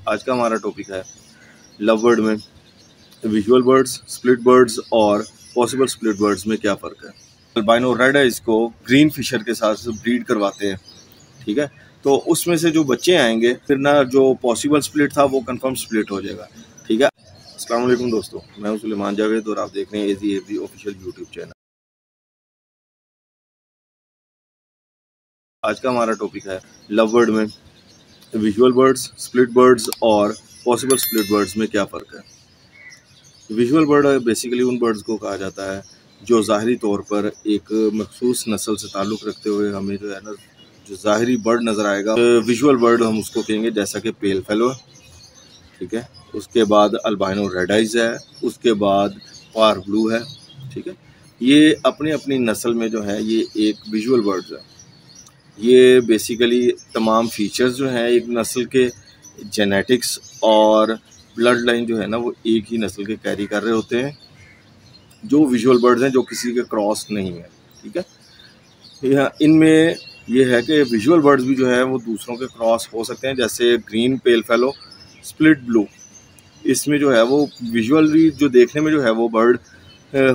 आज का हमारा टॉपिक है लव बर्ड में विजुअल बर्ड्स, स्प्लिट बर्ड्स और पॉसिबल स्प्लिट बर्ड्स में क्या फ़र्क है। अल्बाइनो रेड आइज को ग्रीन फिशर के साथ ब्रीड करवाते हैं, ठीक है। तो उसमें से जो बच्चे आएंगे फिर ना जो पॉसिबल स्प्लिट था वो कंफर्म स्प्लिट हो जाएगा, ठीक है। अस्सलाम वालेकुम दोस्तों, मैं हूं सुलेमान जावेद और आप देख रहे हैं एजी एवरी ऑफिशियल यूट्यूब चैनल। आज का हमारा टॉपिक है लव बर्ड में विजुअल बर्ड्स, स्प्लिट बर्ड्स और पॉसिबल स्प्लिट बर्ड्स में क्या फ़र्क है। विजुअल बर्ड बेसिकली उन बर्ड्स को कहा जाता है जो ज़ाहरी तौर पर एक मखसूस नस्ल से ताल्लुक़ रखते हुए हमें जो है ना जो ज़ाहरी बर्ड नज़र आएगा विजुअल बर्ड हम उसको कहेंगे, जैसा कि पेल फेलो, ठीक है। उसके बाद अल्बाइनो रेड आइज है, उसके बाद पार ब्लू है, ठीक है। ये अपनी अपनी नस्ल में जो है ये एक विजुअल बर्ड्स है। ये बेसिकली तमाम फीचर्स जो हैं एक नस्ल के जेनेटिक्स और ब्लड लाइन जो है ना वो एक ही नस्ल के कैरी कर रहे होते हैं। जो विजुअल बर्ड्स हैं जो किसी के क्रॉस नहीं है, ठीक है। इनमें ये है कि विजुअल बर्ड्स भी जो है वो दूसरों के क्रॉस हो सकते हैं, जैसे ग्रीन पेल फेलो, स्प्लिट ब्लू। इसमें जो है वो विजुअली जो देखने में जो है वो बर्ड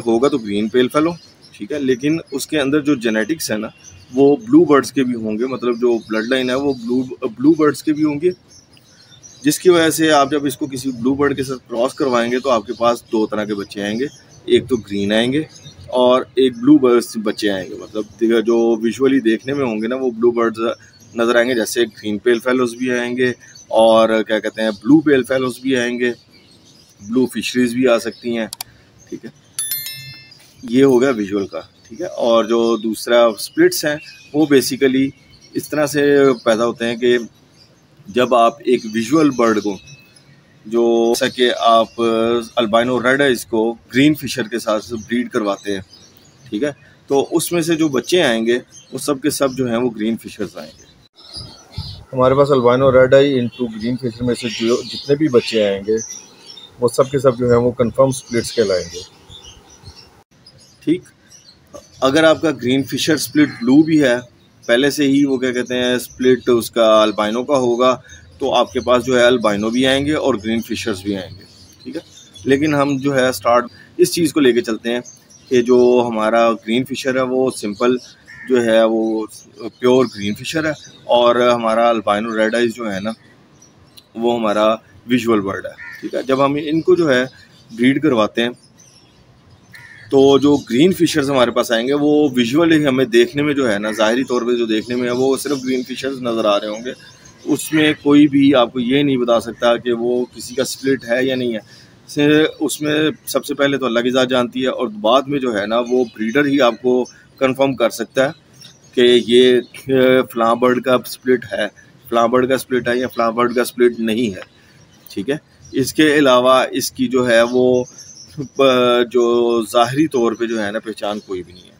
होगा तो ग्रीन पेल फेलो, ठीक है। लेकिन उसके अंदर जो जेनेटिक्स है ना वो ब्लू बर्ड्स के भी होंगे, मतलब जो ब्लड लाइन है वो ब्लू बर्ड्स के भी होंगे, जिसकी वजह से आप जब इसको किसी ब्लू बर्ड के साथ क्रॉस करवाएंगे तो आपके पास दो तरह के बच्चे आएंगे। एक तो ग्रीन आएंगे और एक ब्लू बर्ड्स बच्चे आएंगे। मतलब जो विजुअली देखने में होंगे ना वो ब्लू बर्ड्स नज़र आएंगे, जैसे ग्रीन पेल फेलोज भी आएंगे और क्या कहते हैं ब्लू पेल फेलोज भी आएंगे, ब्लू फिशरीज भी आ सकती हैं, ठीक है। ये हो गया विजुअल का, ठीक है। और जो दूसरा स्प्लिट्स हैं वो बेसिकली इस तरह से पैदा होते हैं कि जब आप एक विजुअल बर्ड को जो जैसा कि आप अल्बाइनो रेड आइज को ग्रीन फिशर के साथ ब्रीड करवाते हैं, ठीक है। तो उसमें से जो बच्चे आएंगे वो सब के सब जो हैं वो ग्रीन फिशर्स आएंगे। हमारे पास albino red eye into green fisher में से जो जितने भी बच्चे आएंगे वो सब के सब जो है वो कंफर्म स्प्लिट्स कहलाएंगे, ठीक। अगर आपका ग्रीन फिशर स्प्लिट ब्लू भी है पहले से ही, वो क्या कहते हैं स्प्लिट उसका अल्बाइनो का होगा, तो आपके पास जो है अल्बाइनो भी आएंगे और ग्रीन फिशर्स भी आएंगे, ठीक है। लेकिन हम जो है स्टार्ट इस चीज़ को लेके चलते हैं कि जो हमारा ग्रीन फिशर है वो सिंपल जो है वो प्योर ग्रीन फिशर है और हमारा अल्बाइनो रेड आइज जो है ना वो हमारा विजुअल बर्ड है, ठीक है। जब हम इनको जो है ब्रीड करवाते हैं तो जो ग्रीन फिशर्स हमारे पास आएंगे वो विजुअली हमें देखने में जो है ना ज़ाहरी तौर पे जो देखने में है वो सिर्फ ग्रीन फिशर्स नज़र आ रहे होंगे। उसमें कोई भी आपको ये नहीं बता सकता कि वो किसी का स्प्लिट है या नहीं है। उसमें सबसे पहले तो अल्लाह की ज़ात जानती है और बाद में जो है ना वो ब्रीडर ही आपको कंफर्म कर सकता है कि ये फ़लाँ बर्ड का स्प्लिट है, फ़लाँ बर्ड का स्प्लिट है या फ़लाँ बर्ड का स्प्लिट नहीं है, ठीक है। इसके अलावा इसकी जो है वो जो ज़ाहरी तौर पे जो है ना पहचान कोई भी नहीं है।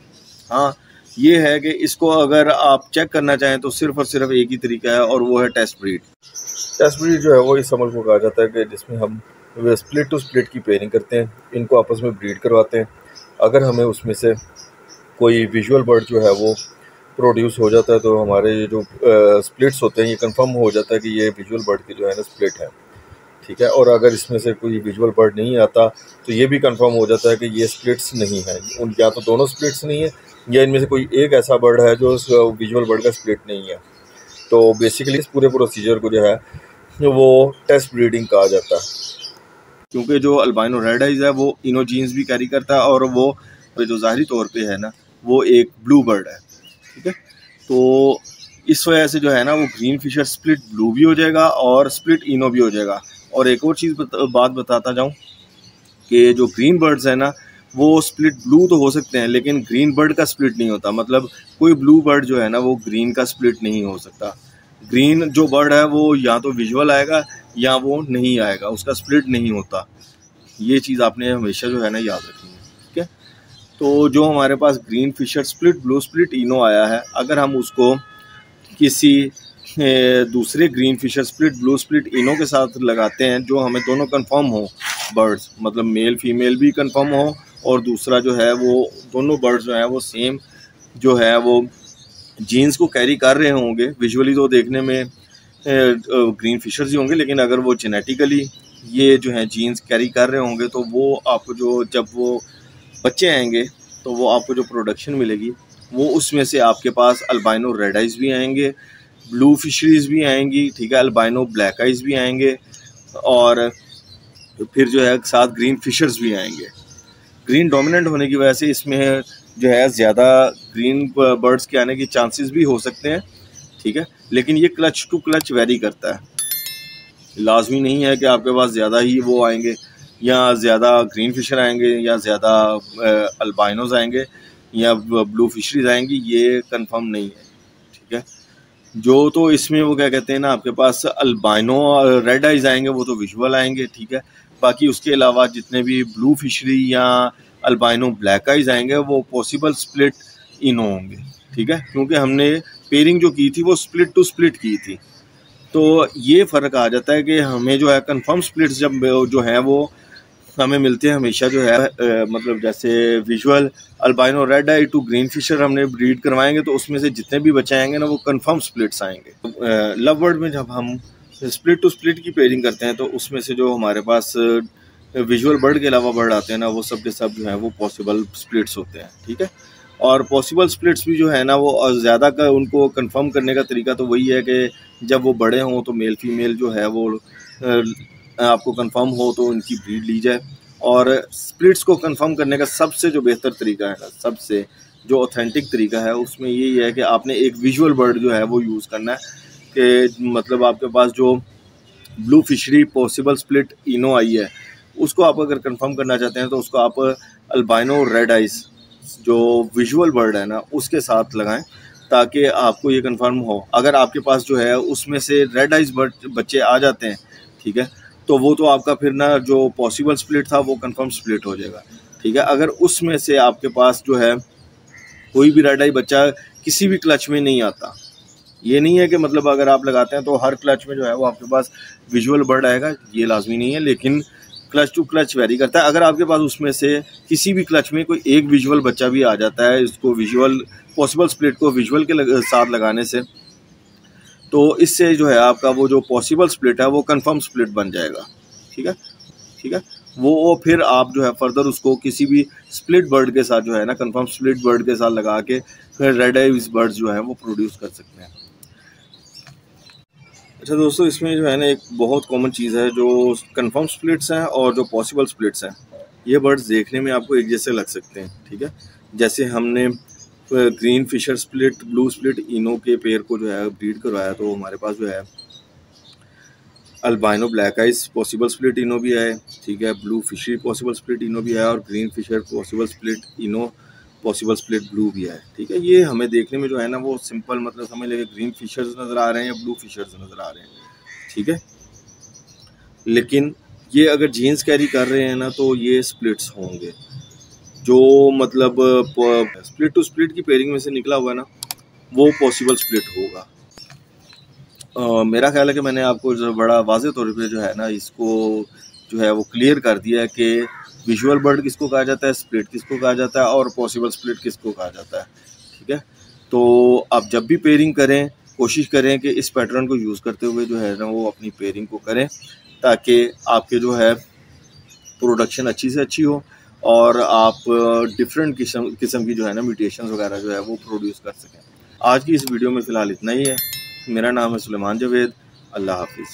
हाँ ये है कि इसको अगर आप चेक करना चाहें तो सिर्फ़ और सिर्फ एक ही तरीका है और वो है टेस्ट ब्रीड। टेस्ट ब्रीड जो है वो इस अमल को कहा जाता है कि जिसमें हम स्प्लिट टू स्प्लिट की पेयरिंग करते हैं, इनको आपस में ब्रीड करवाते हैं। अगर हमें उसमें से कोई विजुअल बर्ड जो है वो प्रोड्यूस हो जाता है तो हमारे जो स्प्लिट्स होते हैं ये कंफर्म हो जाता है कि ये विजुअल बर्ड की जो है ना स्प्लिट है, ठीक है। और अगर इसमें से कोई विजुअल बर्ड नहीं आता तो ये भी कंफर्म हो जाता है कि ये स्प्लिट्स नहीं है, या तो दोनों स्प्लिट्स नहीं है या इनमें से कोई एक ऐसा बर्ड है जो विजुअल बर्ड का स्प्लिट नहीं है। तो बेसिकली इस पूरे प्रोसीजर को जो है वो टेस्ट ब्रीडिंग कहा जाता है, क्योंकि जो अल्बाइनो रेड आइज है वो इनो जीन्स भी कैरी करता है और वो जो ज़ाहरी तौर पे है ना वो एक ब्लू बर्ड है, ठीक है। तो इस वजह से जो है ना वो ग्रीन फिशर स्प्लिट ब्लू भी हो जाएगा और स्प्लिट इनो भी हो जाएगा। और एक और चीज़ बात बताता जाऊं कि जो ग्रीन बर्ड्स है ना वो स्प्लिट ब्लू तो हो सकते हैं लेकिन ग्रीन बर्ड का स्प्लिट नहीं होता। मतलब कोई ब्लू बर्ड जो है ना वो ग्रीन का स्प्लिट नहीं हो सकता। ग्रीन जो बर्ड है वो या तो विजुअल आएगा या वो नहीं आएगा, उसका स्प्लिट नहीं होता। ये चीज़ आपने हमेशा जो है ना याद रखनी है, ठीक है। तो जो हमारे पास green Fisher split blue split ino आया है, अगर हम उसको किसी दूसरे green Fisher split blue split ino के साथ लगाते हैं जो हमें दोनों कंफर्म हो बर्ड्स, मतलब मेल फीमेल भी कंफर्म हो और दूसरा जो है वो दोनों बर्ड्स जो हैं वो सेम जो है वो जीन्स को कैरी कर रहे होंगे, विजुअली तो देखने में ग्रीन फिशर्स ही होंगे, लेकिन अगर वो जेनेटिकली ये जो है जीन्स कैरी कर रहे होंगे तो वो आपको जो जब वो बच्चे आएंगे तो वो आपको जो प्रोडक्शन मिलेगी वो उसमें से आपके पास अल्बाइनो रेड आइज़ भी आएंगे, ब्लू फिशरीज़ भी आएंगी, ठीक है, अल्बाइनो ब्लैक आइज़ भी आएंगे, और फिर जो है साथ ग्रीन फिशर्स भी आएंगे। ग्रीन डोमिनेंट होने की वजह से इसमें जो है ज़्यादा ग्रीन बर्ड्स के आने के चांसेस भी हो सकते हैं, ठीक है, लेकिन ये क्लच टू क्लच वेरी करता है। लाजमी नहीं है कि आपके पास ज़्यादा ही वो आएंगे या ज़्यादा ग्रीन फिशर आएंगे या ज़्यादा अल्बाइनोज आएंगे या ब्लू फिशरीज आएंगी, ये कंफर्म नहीं है, ठीक है। जो तो इसमें वो क्या कहते हैं ना, आपके पास अल्बाइनो रेड आइज आएंगे वो तो विजुअल आएंगे, ठीक है। बाकी उसके अलावा जितने भी ब्लू फिशरी या अल्बाइनो ब्लैक आइज आएंगे वो पॉसिबल स्प्लिट इनो होंगे, ठीक है, क्योंकि हमने पेयरिंग जो की थी वो स्प्लिट टू स्प्लिट की थी। तो ये फ़र्क आ जाता है कि हमें जो है कंफर्म स्प्लिट्स जब जो है वो हमें मिलते हैं हमेशा जो है मतलब जैसे visual albino red eye to green Fischer हमने ब्रीड करवाएंगे तो उसमें से जितने भी बच्चे आएंगे ना वो कंफर्म स्प्लिट्स आएंगे। लव बर्ड में जब हम स्प्लिट टू स्प्लिट की पेयरिंग करते हैं तो उसमें से जो हमारे पास विजुअल बर्ड के अलावा बर्ड आते हैं ना वो सब के सब जो है वो पॉसिबल स्प्लिट्स होते हैं, ठीक है। और पॉसिबल स्प्लिट्स भी जो है ना वो ज़्यादा का उनको कंफर्म करने का तरीका तो वही है कि जब वो बड़े हों तो मेल फीमेल जो है वो आपको कंफर्म हो तो उनकी ब्रीड ली जाए। और स्प्लिट्स को कंफर्म करने का सबसे जो बेहतर तरीका है ना, सबसे जो ऑथेंटिक तरीका है उसमें यही है कि आपने एक विजुअल बर्ड जो है वो यूज़ करना है कि मतलब आपके पास जो blue fishery possible split ino आई है उसको आप अगर कंफर्म करना चाहते हैं तो उसको आप अल्बाइनो रेड आइज जो विजुअल बर्ड है ना उसके साथ लगाएं ताकि आपको ये कंफर्म हो। अगर आपके पास जो है उसमें से रेड आइज बच्चे आ जाते हैं, ठीक है, तो वो तो आपका फिर ना जो पॉसिबल स्प्लिट था वो कंफर्म स्प्लिट हो जाएगा, ठीक है। अगर उसमें से आपके पास जो है कोई भी रेड आई बच्चा किसी भी क्लच में नहीं आता, ये नहीं है कि मतलब अगर आप लगाते हैं तो हर क्लच में जो है वो आपके पास विजुअल बर्ड आएगा, ये लाजमी नहीं है, लेकिन क्लच टू क्लच वेरी करता है। अगर आपके पास उसमें से किसी भी क्लच में कोई एक विजुअल बच्चा भी आ जाता है इसको विजुअल पॉसिबल स्प्लिट को विजुअल के साथ लगाने से, तो इससे जो है आपका वो जो पॉसिबल स्प्लिट है वो कंफर्म स्प्लिट बन जाएगा, ठीक है, ठीक है। वो फिर आप जो है फर्दर उसको किसी भी स्प्लिट बर्ड के साथ जो है ना कंफर्म स्प्लिट बर्ड के साथ लगा के फिर रेड आइज बर्ड जो है वो प्रोड्यूस कर सकते हैं। अच्छा दोस्तों, इसमें जो है ना एक बहुत कॉमन चीज़ है जो कंफर्म स्प्लिट्स हैं और जो पॉसिबल स्प्लिट्स हैं, ये बर्ड्स देखने में आपको एक जैसे लग सकते हैं, ठीक है। जैसे हमने green Fisher split blue split ino के पेयर को जो है ब्रीड करवाया तो हमारे पास जो है albino black eyes possible split ino भी है, ठीक है, blue fishery possible split ino भी है और green Fischer possible split ino possible split blue भी है, ठीक है। ये हमें देखने में जो है ना वो सिंपल मतलब समझ लेंगे ग्रीन फिशर्स नज़र आ रहे हैं या ब्लू फिशर्स नज़र आ रहे हैं, ठीक है, लेकिन ये अगर जीन्स कैरी कर रहे हैं ना तो ये स्प्लिट्स होंगे। जो मतलब स्प्लिट टू स्प्लिट की पेयरिंग में से निकला हुआ है ना वो पॉसिबल स्प्लिट होगा। मेरा ख्याल है कि मैंने आपको जो बड़ा वाज़ेह तौर पे जो है ना इसको जो है वो क्लियर कर दिया है कि विजुअल बर्ड किसको कहा जाता है, स्प्लिट किसको कहा जाता है और पॉसिबल स्प्लिट किसको कहा जाता है, ठीक है। तो आप जब भी पेयरिंग करें कोशिश करें कि इस पैटर्न को यूज़ करते हुए जो है ना वो अपनी पेयरिंग को करें ताकि आपके जो है प्रोडक्शन अच्छी से अच्छी हो और आप डिफरेंट किस्म की जो है ना म्यूटेशंस वगैरह जो है वो प्रोड्यूस कर सकें। आज की इस वीडियो में फ़िलहाल इतना ही है। मेरा नाम है सुलेमान जावेद। अल्लाह हाफिज़।